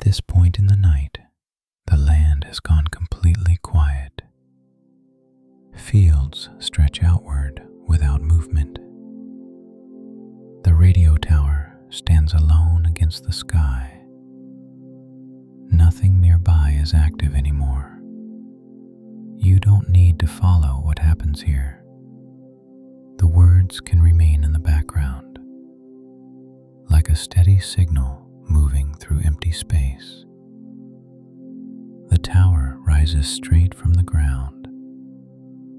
this point in the night, the land has gone completely quiet. Fields stretch outward without movement. The radio tower stands alone against the sky. Nothing nearby is active anymore. You don't need to follow what happens here. The words can remain in the background, like a steady signal moving through empty space. The tower rises straight from the ground.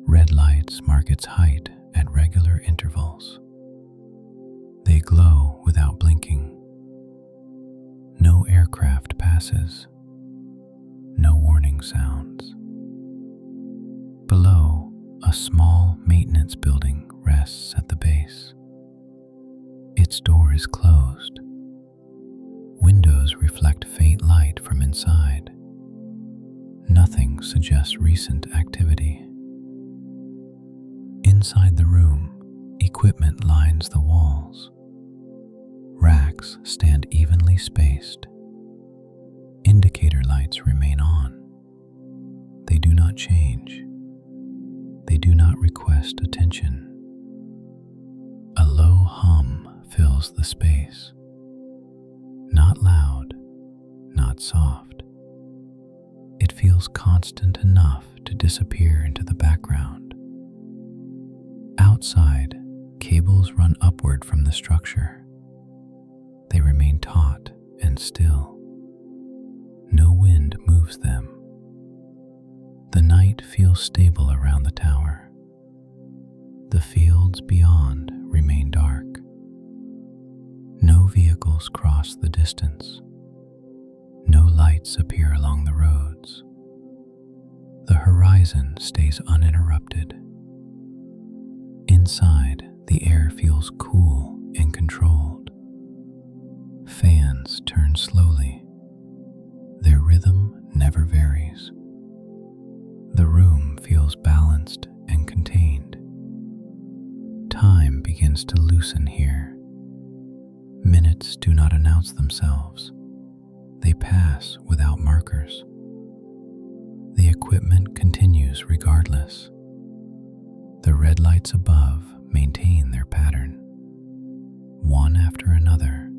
Red lights mark its height at regular intervals. They glow without blinking. No aircraft passes. No warning sounds. Below, a small maintenance building rests at the base. Its door is closed. Windows reflect faint light from inside. Nothing suggests recent activity. Inside the room, equipment lines the walls. Racks stand evenly spaced. Indicator lights remain on. They do not change. They do not request attention. A low hum fills the space. Not loud, not soft. It feels constant enough to disappear into the background. Outside, cables run upward from the structure. They remain taut and still. No wind moves them. The night feels stable around the tower. The fields beyond remain dark. No vehicles cross the distance. No lights appear along the roads. The horizon stays uninterrupted. Inside, the air feels cool and controlled. Fans turn slowly. Their rhythm never varies. The room feels balanced and contained. Time begins to loosen here. Minutes do not announce themselves. They pass without markers. The equipment continues regardless. The red lights above maintain their pattern, one after another,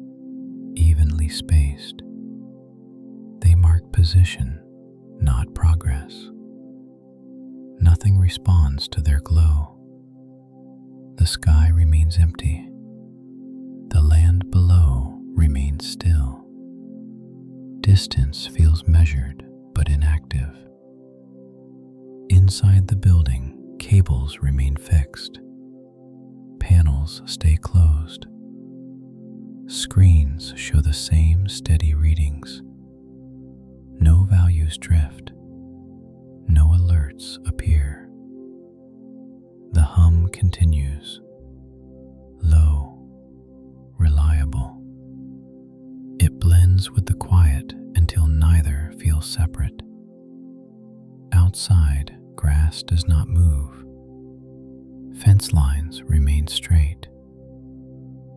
evenly spaced. They mark position, not progress. Nothing responds to their glow. The sky remains empty. The land below remains still. Distance feels measured but inactive. Inside the building, cables remain fixed. Panels stay closed. Screens show the same steady readings. No values drift. No alerts appear. The hum continues. Low, reliable. It blends with the quiet until neither feels separate. Outside, grass does not move. Fence lines remain straight.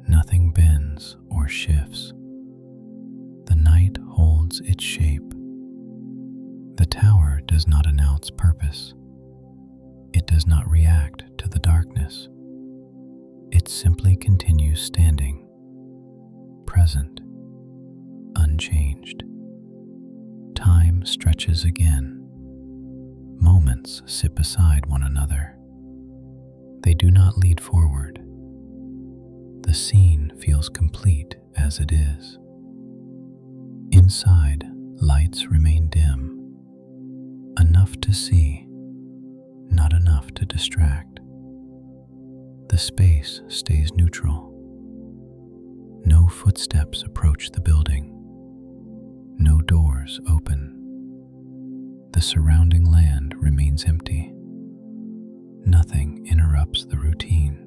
Nothing bends or shifts. The night holds its shape. The tower does not announce purpose. It does not react to the darkness. It simply continues standing, present, unchanged. Time stretches again. Moments sit beside one another. They do not lead forward. The scene feels complete as it is. Inside, lights remain dim. Enough to see, not enough to distract. The space stays neutral. No footsteps approach the building. No doors open. The surrounding land remains empty. Nothing interrupts the routine.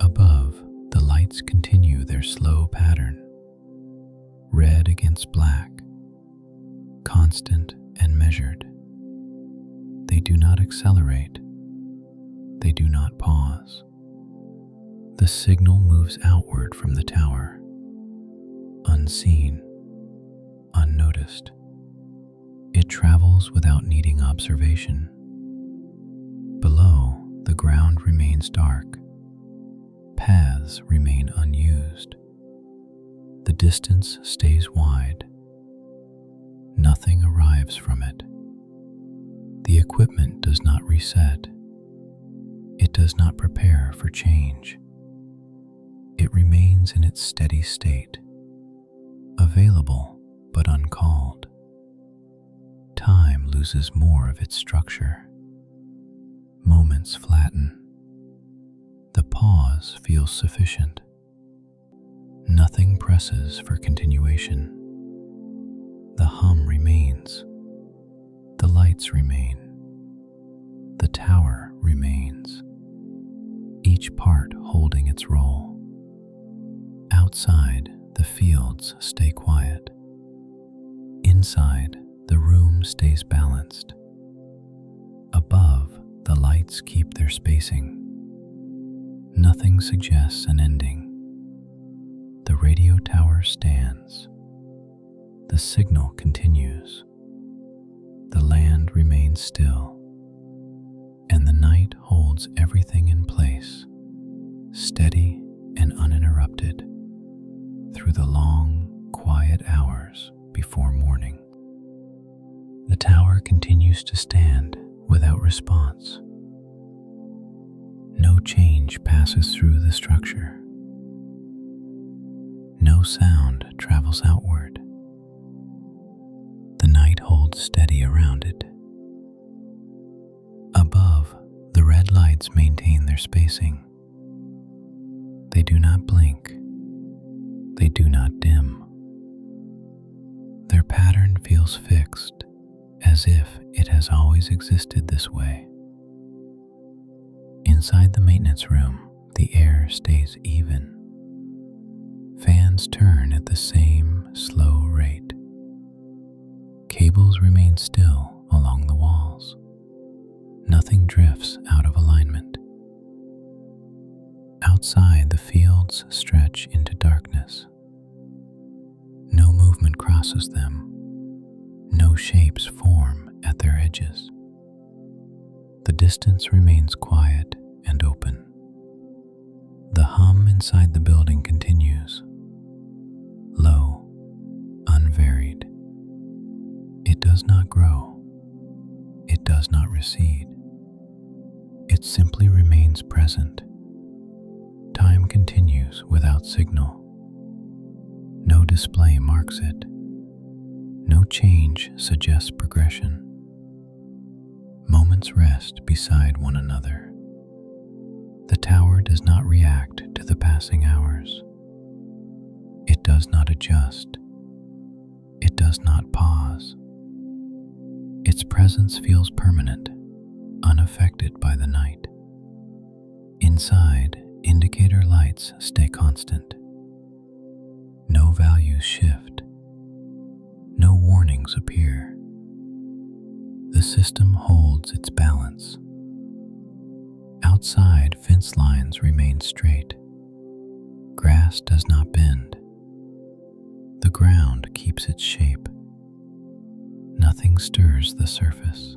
Above, the lights continue their slow pattern. Red against black, constant and measured. They do not accelerate. They do not pause. The signal moves outward from the tower, unseen. unnoticed. It travels without needing observation. Below, the ground remains dark. Paths remain unused. The distance stays wide. Nothing arrives from it. The equipment does not reset. It does not prepare for change. It remains in its steady state, available but uncalled. Time loses more of its structure. Moments flatten. The pause feels sufficient. Nothing presses for continuation. The hum remains. The lights remain. The tower remains. Each part holding its role. Outside, the fields stay quiet. Inside, the room stays balanced. Above, the lights keep their spacing. Nothing suggests an ending. The radio tower stands. The signal continues. The land remains still. And the night holds everything in place, steady and uninterrupted, through the long, quiet hours before morning. The tower continues to stand without response. No change passes through the structure. No sound travels outward. The night holds steady around it. Above, the red lights maintain their spacing. They do not blink. They do not dim. Their pattern feels fixed, as if it has always existed this way. Inside the maintenance room, the air stays even. Fans turn at the same slow rate. Cables remain still along the walls. Nothing drifts out of alignment. Outside, the fields stretch into darkness. No movement crosses them. No shapes form at their edges. The distance remains quiet and open. The hum inside the building continues, low, unvaried. It does not grow. It does not recede. It simply remains present. Time continues without signal. No display marks it. No change suggests progression. Moments rest beside one another. The tower does not react to the passing hours. It does not adjust. It does not pause. Its presence feels permanent, unaffected by the night. Inside, indicator lights stay constant. No values shift. No warnings appear. The system holds its balance. Outside, fence lines remain straight. Grass does not bend. The ground keeps its shape. Nothing stirs the surface.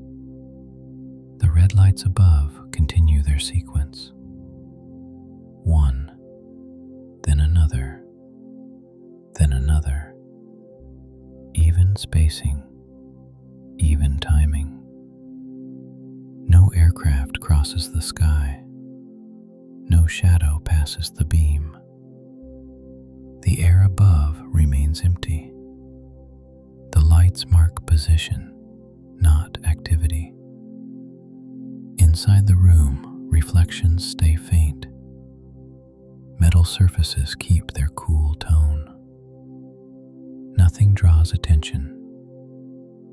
The red lights above continue their sequence. One, then another, then another. Even spacing, even timing. No aircraft crosses the sky. No shadow passes the beam. The air above remains empty. The lights mark position, not activity. Inside the room, reflections stay faint. Metal surfaces keep their cool tone. Nothing draws attention.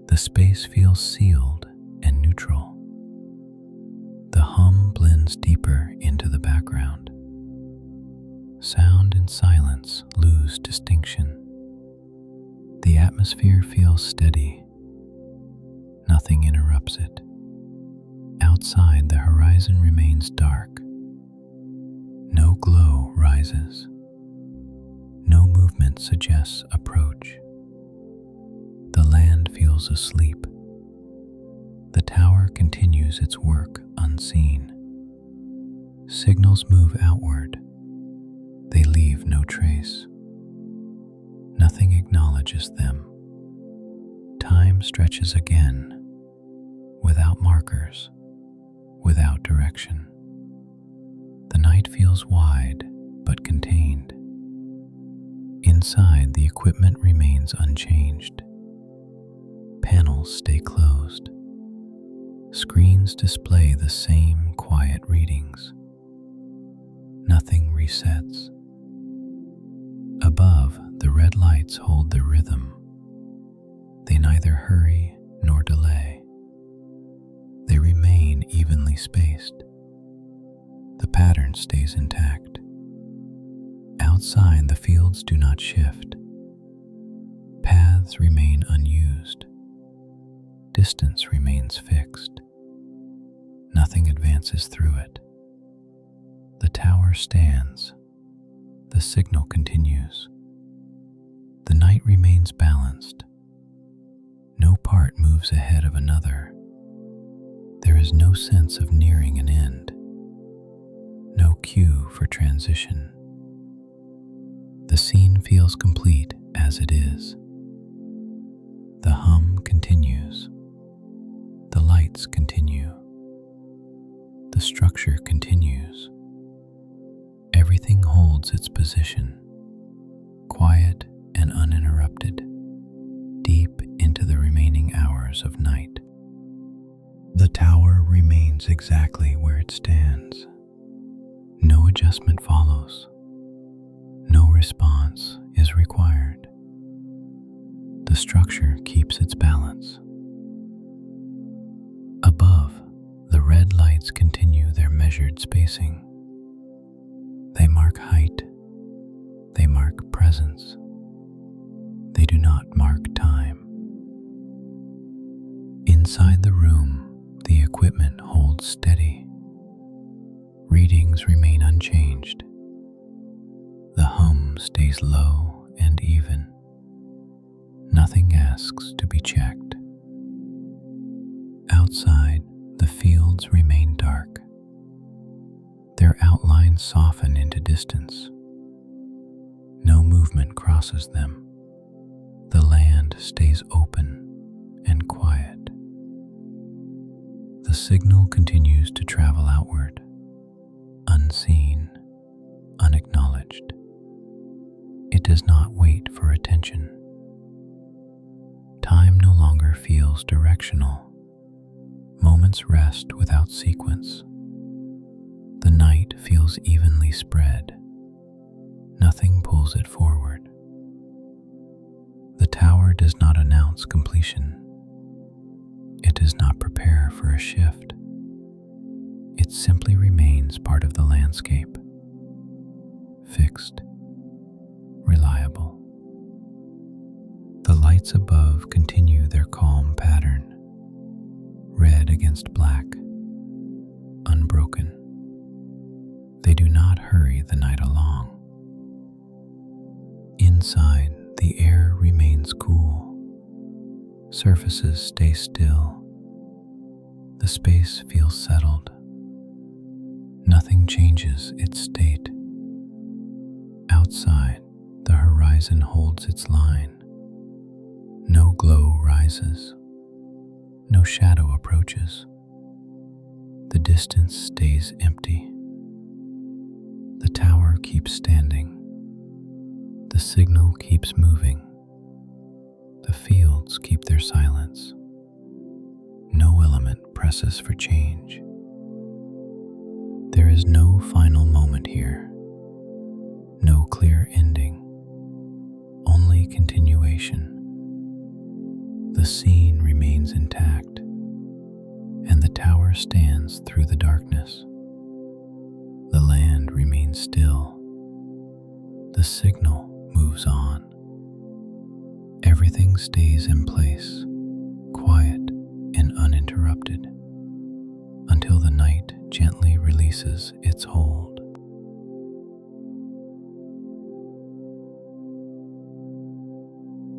The space feels sealed and neutral. The hum blends deeper into the background. Sound and silence lose distinction. The atmosphere feels steady. Nothing interrupts it. Outside, the horizon remains dark. No glow rises. No movement suggests approach. The feels asleep. The tower continues its work unseen. Signals move outward. They leave no trace. Nothing acknowledges them. Time stretches again, without markers, without direction. The night feels wide but contained. Inside, the equipment remains unchanged. Panels stay closed. Screens display the same quiet readings. Nothing resets. Above, the red lights hold their rhythm. They neither hurry nor delay. They remain evenly spaced. The pattern stays intact. Outside, the fields do not shift. Paths remain unused. Distance remains fixed. Nothing advances through it. The tower stands. The signal continues. The night remains balanced. No part moves ahead of another. There is no sense of nearing an end. No cue for transition. The scene feels complete as it is. The hum continues. The lights continue. The structure continues. Everything holds its position, quiet and uninterrupted, deep into the remaining hours of night. The tower remains exactly where it stands. No adjustment follows. No response is required. The structure keeps its balance. Above, the red lights continue their measured spacing. They mark height. They mark presence. They do not mark time. Inside the room, the equipment holds steady. Readings remain unchanged. The hum stays low and even. Nothing asks to be checked. Outside, the fields remain dark. Their outlines soften into distance. No movement crosses them. The land stays open and quiet. The signal continues to travel outward, unseen, unacknowledged. It does not wait for attention. Time no longer feels directional. Moments rest without sequence. The night feels evenly spread. Nothing pulls it forward. The tower does not announce completion. It does not prepare for a shift. It simply remains part of the landscape. Fixed. Reliable. The lights above continue their calm pattern. Red against black. Unbroken. They do not hurry the night along. Inside, the air remains cool. Surfaces stay still. The space feels settled. Nothing changes its state. Outside, the horizon holds its line. No glow rises. No shadow approaches. The distance stays empty. The tower keeps standing. The signal keeps moving. The fields keep their silence. No element presses for change. There is no final moment here. No clear ending. Only continuation. The scene remains intact, and the tower stands through the darkness. The land remains still. The signal moves on. Everything stays in place, quiet and uninterrupted, until the night gently releases its hold.